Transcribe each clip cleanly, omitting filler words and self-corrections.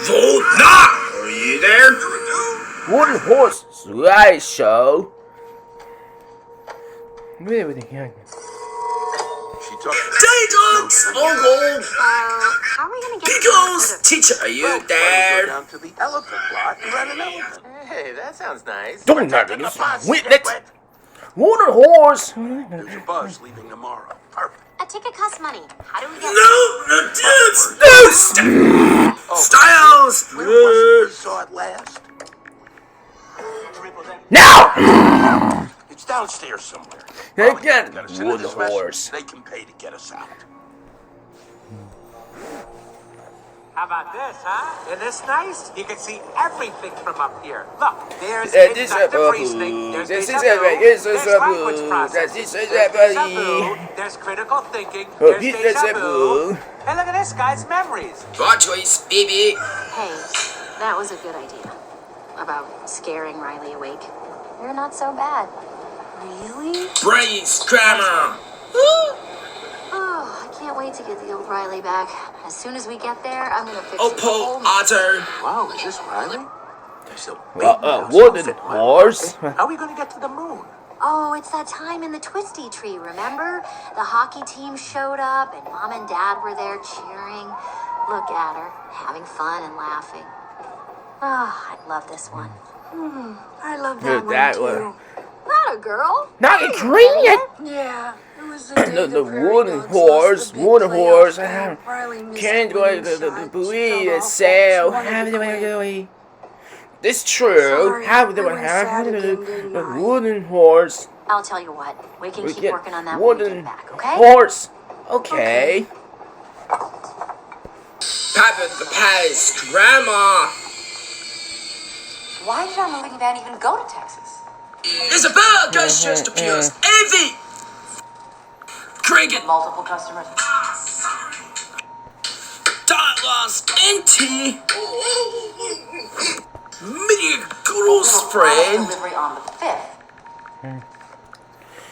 Dora! Are you there? Wooden horse slideshow. Wait, wait, yeah. Daydogs! Uncle! How are we gonna get Giggles! Teacher, are you Go there? down to the elephant lot and rent an elephant. Hey, that sounds nice. Don't Protecting nothing. the bus. Wait, Get let's. wet. Wooden horse. There's a bus leaving tomorrow. Perfect. A ticket costs money. How do we get No, dudes! No! Styles! Where was it we saw it last? Now! It's downstairs somewhere. Again, Gotta send wooden this message. horse. They can pay to get us out. How about this, huh? Isn't this nice? You can see everything from up here. Look, there's This is a inductive reasoning, there's This is déjà vu, a this there's is a language processing, This is there's déjà a vu, there's critical thinking, Oh, there's this is déjà a vu. Hey, look at this guy's memories. Your choice, baby. Hey, that was a good idea. About scaring Riley awake. You're not so bad. Really? Brains, grammar. Oh, I can't wait to get the old Riley back. As soon as we get there, I'm gonna fix the Oppo, whole otter. Wow, is this Riley? There's a big mouse wooden fit my horse. Hey, how are we going to get to the moon? Oh, it's that time in the Twisty Tree, remember? The hockey team showed up and Mom and Dad were there cheering. Look at her, having fun and laughing. Oh, I love this one. I love Good, that, that one one. too. Not a girl. Not a green. Yeah, it was the day The prairie wooden dogs horse, lost the big wooden playoff horse. game. Riley missed Can't the go winning to the shot. buoy She and fell sail. off. She wanted to quit. This true. Sorry, How do I I went have sad again, didn't a I? wooden horse? I'll tell you what. We can We keep get working on that when we wooden get back, okay? horse. Okay. Papa the Palace, Grandma. Why did our moving van even go to Texas? Isabella goes just appears. Evie. Cricket. Multiple customers. Dot lost NT. Media Gurus friend. Delivery on the 5th.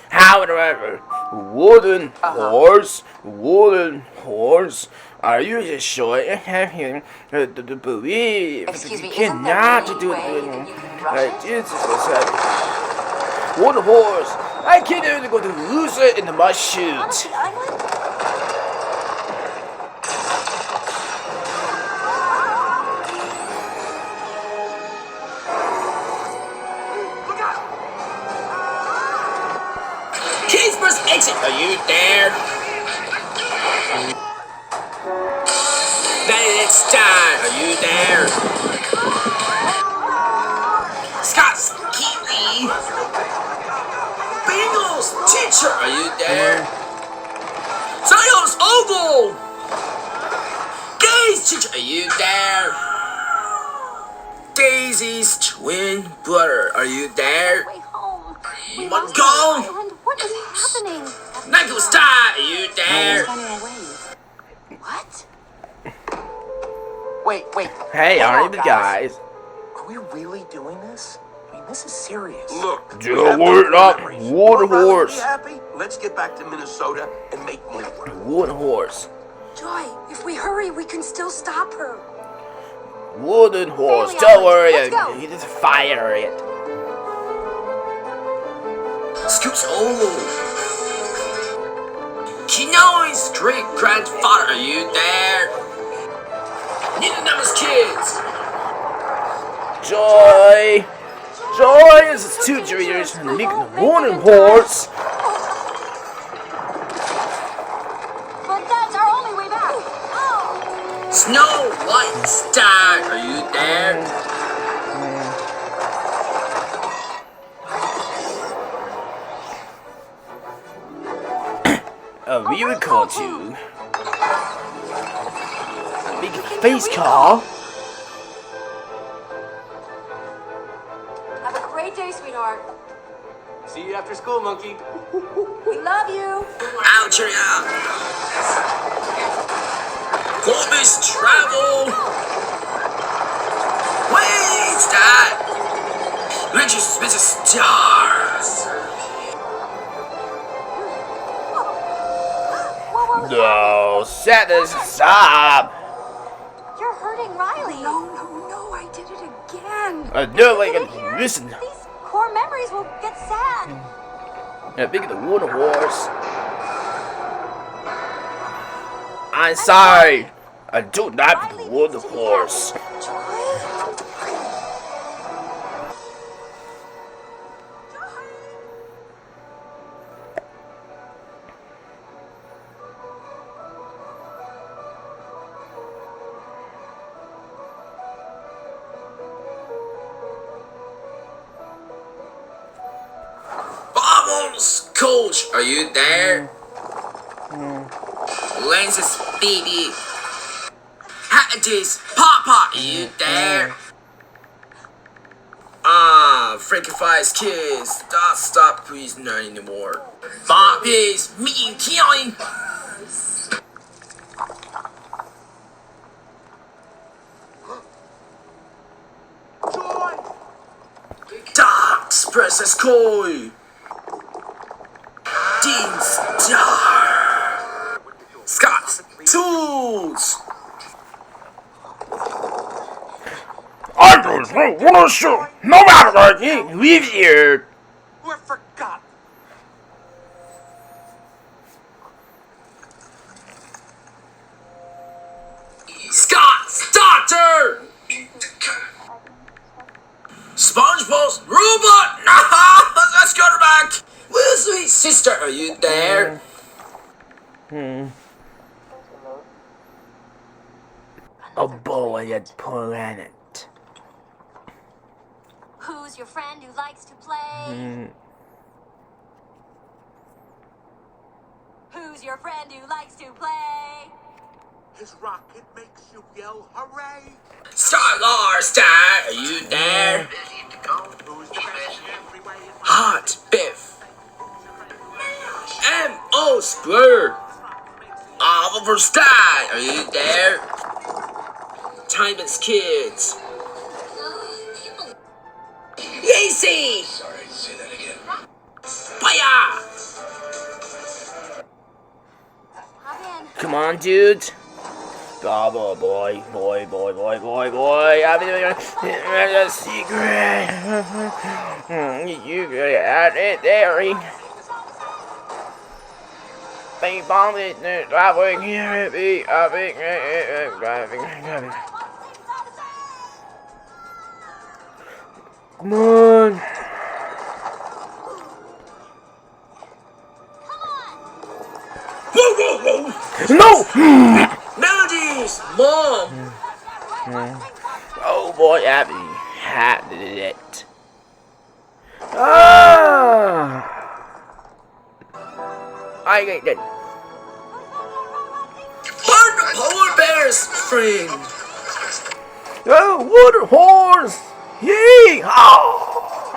However, wooden horse, wooden horse. Are you just sure you have him to believe? Excuse me, You isn't there cannot any do way it. that you can rush it? Jesus was wooden horse. I can't even go to lose it in my shoot. Honestly, Island? Kingsburg's exit. Are you there? Benedict Stein. Are you there? Scott's Keeley. Bengals teacher. Are you there? Zion's Oval. Gaze teacher. Are you there? Daisy's twin brother. Are you there? Way home. We What lost go? our island. What is happening? Michael Stein. Are you there? What? Wait. Hey, Hold aren't on, you the guys? Are we really doing this? I mean, this is serious. Look, Do it up, wooden horse. Happy? Let's get back to Minnesota and make more. Wooden horse. Joy, if we hurry, we can still stop her. Wooden horse. Family Don't island. worry, Let's go. you just fire it. Scoops Oval. Kinoi's great grandfather. Are you there? Neither numbers kids. Joy is his two juniors and make the wooden horse. But that's our only way back. Oh. Snow White Star. Are you there? We would call you. Make a face call. Have a great day, sweetheart. See you after school, monkey. We love you. Out out. Columbus travel. Wait, that. Richest business stars. What was No, set this up. You're hurting Riley. Riley. No, I did it again. I know, like, Get in here. listen. These core memories will get sad. I think of the water horse. I'm sorry. I do not the water horse. Bubbles! Coach, are you there? Lance's baby. Hatties, Papa, are you there? Frankie Five's kids. Stop, please, not anymore. Bobby's mean killing. Dogs, Princess Koi. Dean Star. Scott's Tools. I don't want to show. No matter what, you leave here. We're forgotten. Scott's Doctor. SpongeBob's robot. No, let's go back. Well, sweet sister, are you there? A boy at planet. Who's your friend who likes to play? Who's your friend who likes to play? His rocket makes you yell hooray. Star Star, are you there? Who's the best in every way? Hot Biff. M.O. Splur. Oliver Stein, are you there? Timon's kids. Yacy! Sorry, say that again. Fire! Hop in. Come on, dude. Bravo, boy. I'm in a secret. You got it there. They bombed it. Driving here. Driving. Come on. Whoa! No! Melodies! Mom! Oh boy, Abby had it. Ah! I get it. Polar Bears, friend! Oh, water horse! Yee! Oh!